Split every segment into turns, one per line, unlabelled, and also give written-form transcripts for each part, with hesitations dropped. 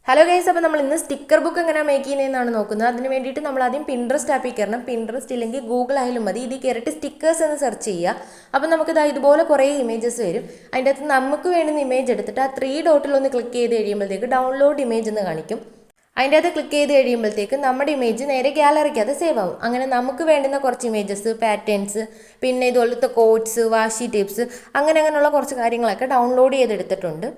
Hello guys, അപ്പോൾ നമ്മൾ ഇന്ന് സ്റ്റിക്കർ ബുക്ക് എങ്ങനെ മേക്ക് ചെയ്യുന്നതെന്നാണ് നോക്കുന്നത്. അതിന് വേണ്ടിയിട്ട് നമ്മൾ ആദ്യം പിൻട്രസ്റ്റ് ആപ്പിൽ കയറണം. പിൻട്രസ്റ്റ് ഇല്ലെങ്കിൽ ഗൂഗിൾ ആയാലും മതി. ഇതിൽ കയറിയിട്ട് സ്റ്റിക്കേഴ്സ് എന്ന് സെർച്ച് ചെയ്യുക. അപ്പോൾ നമുക്ക് ഇതുപോലെ കുറേ ഇമേജസ് വരും. അതിൻ്റെ അകത്ത് നമുക്ക് വേണ്ടുന്ന ഇമേജ് എടുത്തിട്ട് ആ 3 ഡോട്ടിലൊന്ന് ക്ലിക്ക് ചെയ്ത് കഴിയുമ്പോഴത്തേക്ക് ഡൗൺലോഡ് ഇമേജ് എന്ന് കാണിക്കും. അതിൻ്റെ അകത്ത് ക്ലിക്ക് ചെയ്ത് കഴിയുമ്പോഴത്തേക്ക് നമ്മുടെ ഇമേജ് നേരെ ഗാലറിക്കകത്ത് സേവ് ആവും. അങ്ങനെ നമുക്ക് വേണ്ടുന്ന കുറച്ച് ഇമേജസ്, പാറ്റേൺസ്, പിന്നെ ഇതുപോലത്തെ കോഡ്സ്, വാഷി ടിപ്സ്, അങ്ങനെയുള്ള കുറച്ച് കാര്യങ്ങളൊക്കെ ഡൗൺലോഡ് ചെയ്തെടുത്തിട്ടുണ്ട്.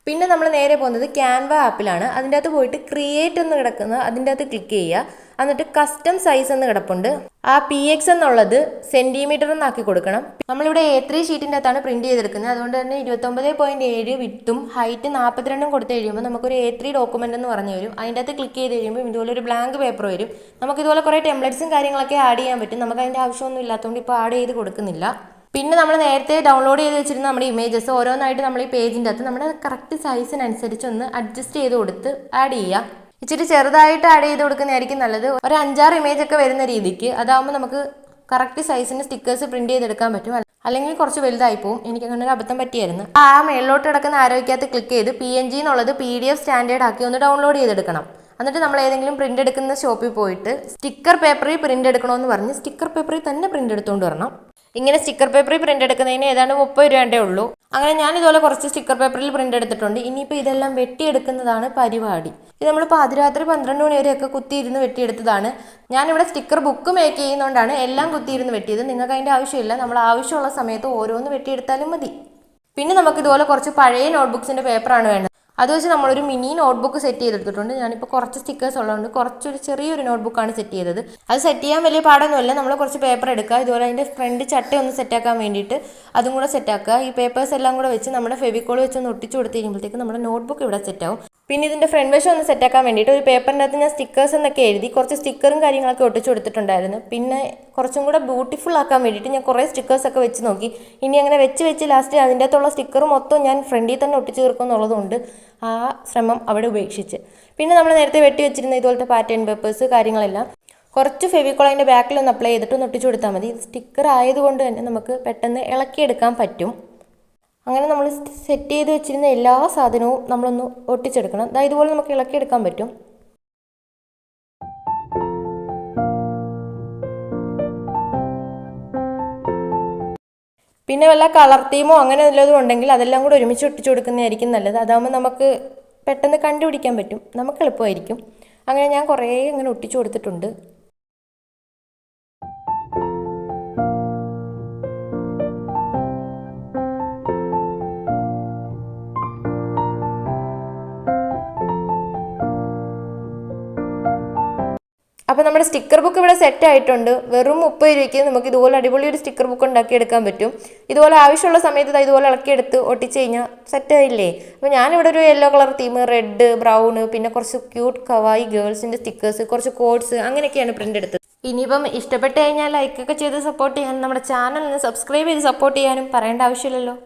പിന്നെ നമ്മൾ നേരെ പോകുന്നത് ക്യാൻവ ആപ്പിലാണ്. അതിൻ്റെ അകത്ത് പോയിട്ട് ക്രിയേറ്റ് എന്ന് കിടക്കുന്ന അതിൻ്റെ അകത്ത് ക്ലിക്ക് ചെയ്യുക. എന്നിട്ട് കസ്റ്റം സൈസ് എന്ന് കിടപ്പുണ്ട്. ആ PX എന്നുള്ളത് സെൻറ്റിമീറ്റർ എന്നാക്കി കൊടുക്കണം. നമ്മളിവിടെ A3 ഷീറ്റിൻ്റെ അകത്താണ് പ്രിൻറ്റ് ചെയ്തെടുക്കുന്നത്. അതുകൊണ്ട് തന്നെ 29.7 വിട്ടും ഹൈറ്റ് 42 കൊടുത്ത് കഴിയുമ്പോൾ നമുക്കൊരു A3 ഡോക്യുമെൻ്റ് എന്ന് പറഞ്ഞു വരും. അതിൻ്റെ അകത്ത് ക്ലിക്ക് ചെയ്ത് കഴിയുമ്പോൾ ഇതുപോലെ ഒരു ബ്ലാങ്ക് പേപ്പർ വരും. നമുക്ക് ഇതുപോലെ കുറേ ടെംപ്ലേറ്റ്സും കാര്യങ്ങളൊക്കെ ആഡ് ചെയ്യാൻ പറ്റും. നമുക്ക് അതിൻ്റെ ആവശ്യമൊന്നും ഇല്ലാത്തതുകൊണ്ട് ഇപ്പോൾ ആഡ് ചെയ്ത് കൊടുക്കുന്നില്ല. പിന്നെ നമ്മൾ നേരത്തെ ഡൗൺലോഡ് ചെയ്ത് വെച്ചിരുന്ന നമ്മുടെ ഇമേജസ് ഓരോന്നായിട്ട് നമ്മൾ ഈ പേജിൻ്റെ അകത്ത് നമ്മുടെ കറക്റ്റ് സൈസിനനുസരിച്ച് ഒന്ന് അഡ്ജസ്റ്റ് ചെയ്ത് കൊടുത്ത് ആഡ് ചെയ്യുക. ഇച്ചിരി ചെറുതായിട്ട് ആഡ് ചെയ്ത് കൊടുക്കുന്നതായിരിക്കും നല്ലത്. ഒരു 5-6 ഇമേജ് ഒക്കെ വരുന്ന രീതിക്ക്. അതാകുമ്പോൾ നമുക്ക് കറക്റ്റ് സൈസിന് സ്റ്റിക്കേഴ്സ് പ്രിന്റ് ചെയ്തെടുക്കാൻ പറ്റും. അല്ലെങ്കിൽ കുറച്ച് വലുതായി പോകും. എനിക്ക് അങ്ങനെ ഒരു അബദ്ധം പറ്റിയായിരുന്നു. ആ മേളിലോട്ട് കിടക്കുന്ന ആരോയ്ക്കകത്ത് ക്ലിക്ക് ചെയ്ത് PNG എന്നുള്ളത് PDF സ്റ്റാൻഡേർഡ് ആക്കി ഒന്ന് ഡൗൺലോഡ് ചെയ്തെടുക്കണം. എന്നിട്ട് നമ്മൾ ഏതെങ്കിലും പ്രിന്റ് എടുക്കുന്ന ഷോപ്പിൽ പോയിട്ട് സ്റ്റിക്കർ പേപ്പറിൽ പ്രിന്റ് എടുക്കണമെന്ന് പറഞ്ഞ് സ്റ്റിക്കർ പേപ്പറിൽ തന്നെ പ്രിന്റ് എടുത്തുകൊണ്ട് വരണം. ഇങ്ങനെ സ്റ്റിക്കർ പേപ്പറിൽ പ്രിന്റ് എടുക്കുന്നതിന് ഏതാണ്ട് 30 രൂപയുടെ ഉള്ളൂ. അങ്ങനെ ഞാൻ ഇതുപോലെ കുറച്ച് സ്റ്റിക്കർ പേപ്പറിൽ പ്രിന്റ് എടുത്തിട്ടുണ്ട്. ഇനിയിപ്പോൾ ഇതെല്ലാം വെട്ടിയെടുക്കുന്നതാണ് പരിപാടി. ഇത് നമ്മൾ പാതിരാത്രി 12 മണി വരെയൊക്കെ കുത്തിയിരുന്ന് വെട്ടിയെടുത്തതാണ്. ഞാനിവിടെ സ്റ്റിക്കർ ബുക്ക് മേക്ക് ചെയ്യുന്നതുകൊണ്ടാണ് എല്ലാം കുത്തിയിരുന്ന് വെട്ടിയത്. നിങ്ങൾക്ക് അതിൻ്റെ ആവശ്യമില്ല. നമ്മൾ ആവശ്യമുള്ള സമയത്ത് ഓരോന്ന് വെട്ടിയെടുത്താലും മതി. പിന്നെ നമുക്ക് ഇതുപോലെ കുറച്ച് പഴയ നോട്ട്ബുക്സിൻ്റെ പേപ്പറാണ് വേണ്ടത്. അത് വെച്ച് നമ്മളൊരു മിനി നോട്ട്ബുക്ക് സെറ്റ് ചെയ്തെടുത്തിട്ടുണ്ട്. ഞാനിപ്പോൾ കുറച്ച് സ്റ്റിക്കേഴ്സ് ഉള്ളതുകൊണ്ട് കുറച്ചൊരു ചെറിയൊരു നോട്ട്ബുക്കാണ് സെറ്റ് ചെയ്തത്. അത് സെറ്റ് ചെയ്യാൻ വലിയ പാടൊന്നുമില്ല. നമ്മൾ കുറച്ച് പേപ്പർ എടുക്കുക. ഇതുപോലെ അതിൻ്റെ ഫ്രണ്ട് ചട്ട ഒന്ന് സെറ്റാക്കാൻ വേണ്ടിയിട്ട് അതും കൂടെ സെറ്റാക്കുക. ഈ പേപ്പേഴ്സ് എല്ലാം കൂടെ വെച്ച് നമ്മുടെ ഫെവിക്കോൾ വെച്ച് ഒന്ന് ഒട്ടിച്ച് കൊടുത്ത് കഴിയുമ്പോഴത്തേക്ക് നമ്മുടെ നോട്ട്ബുക്ക് ഇവിടെ സെറ്റാവും. പിന്നെ ഇതിൻ്റെ ഫ്രണ്ട് വശം ഒന്ന് സെറ്റാക്കാൻ വേണ്ടിയിട്ട് ഒരു പേപ്പറിൻ്റെ അകത്ത് ഞാൻ സ്റ്റിക്കേഴ്സ് എന്നൊക്കെ എഴുതി കുറച്ച് സ്റ്റിക്കറും കാര്യങ്ങളൊക്കെ ഒട്ടിച്ച് കൊടുത്തിട്ടുണ്ടായിരുന്നു. പിന്നെ കുറച്ചും കൂടെ ബ്യൂട്ടിഫുൾ ആക്കാൻ വേണ്ടിയിട്ട് ഞാൻ കുറേ സ്റ്റിക്കേഴ്സൊക്കെ വെച്ച് നോക്കി. ഇനി അങ്ങനെ വെച്ച് ലാസ്റ്റ് അതിൻ്റെ അകത്തുള്ള സ്റ്റിക്കർ മൊത്തം ഞാൻ ഫ്രണ്ടിൽ തന്നെ ഒട്ടിച്ച് തീർക്കും എന്നുള്ളതുകൊണ്ട് ആ ശ്രമം അവിടെ ഉപേക്ഷിച്ച്. പിന്നെ നമ്മൾ നേരത്തെ വെട്ടി വെച്ചിരുന്ന ഇതുപോലത്തെ പാറ്റേൺ പേപ്പേഴ്സ് കാര്യങ്ങളെല്ലാം കുറച്ച് ഫെവിക്കോൾ അതിൻ്റെ ബാക്കിലൊന്ന് അപ്ലൈ ചെയ്തിട്ട് ഒന്ന് ഒട്ടിച്ച് കൊടുത്താൽ മതി. സ്റ്റിക്കർ ആയതുകൊണ്ട് തന്നെ നമുക്ക് പെട്ടെന്ന് ഇളക്കിയെടുക്കാൻ പറ്റും. അങ്ങനെ നമ്മൾ സെറ്റ് ചെയ്ത് വെച്ചിരുന്ന എല്ലാ സാധനവും നമ്മളൊന്ന് ഒട്ടിച്ചെടുക്കണം. ഇതുപോലെ നമുക്ക് ഇളക്കിയെടുക്കാൻ പറ്റും. പിന്നെ വല്ല കളർ തീമോ അങ്ങനെ വല്ലതും ഉണ്ടെങ്കിൽ അതെല്ലാം കൂടെ ഒരുമിച്ച് ഒട്ടിച്ചു കൊടുക്കുന്നതായിരിക്കും നല്ലത്. അതാകുമ്പോൾ നമുക്ക് പെട്ടെന്ന് കണ്ടുപിടിക്കാൻ പറ്റും. നമുക്ക് എളുപ്പമായിരിക്കും. അങ്ങനെ ഞാൻ കുറേ അങ്ങനെ ഒട്ടിച്ചു കൊടുത്തിട്ടുണ്ട്. അപ്പോൾ നമ്മുടെ സ്റ്റിക്കർ ബുക്ക് ഇവിടെ സെറ്റ് ആയിട്ടുണ്ട്. വെറും 30 രൂപയ്ക്ക് നമുക്ക് ഇതുപോലെ അടിപൊളി ഒരു സ്റ്റിക്കർ ബുക്ക് ഉണ്ടാക്കിയെടുക്കാൻ പറ്റും. ഇതുപോലെ ആവശ്യമുള്ള സമയത്ത് ഇതുപോലെ ഇളക്കിയെടുത്ത് ഒട്ടിച്ച് കഴിഞ്ഞാൽ സെറ്റായില്ലേ. അപ്പോൾ ഞാനിവിടെ ഒരു yellow colour theme, red, brown, പിന്നെ കുറച്ച് ക്യൂട്ട് കവായി ഗേൾസിൻ്റെ സ്റ്റിക്കേഴ്സ്, കുറച്ച് കോഡ്സ് അങ്ങനെയൊക്കെയാണ് പ്രിൻ്റ് എടുത്തത്. ഇനിയിപ്പം ഇഷ്ടപ്പെട്ട് കഴിഞ്ഞാൽ ലൈക്കൊക്കെ ചെയ്ത് സപ്പോർട്ട് ചെയ്യാനും നമ്മുടെ ചാനലിന് സബ്സ്ക്രൈബ് ചെയ്ത് സപ്പോർട്ട് ചെയ്യാനും പറയേണ്ട ആവശ്യമില്ലല്ലോ.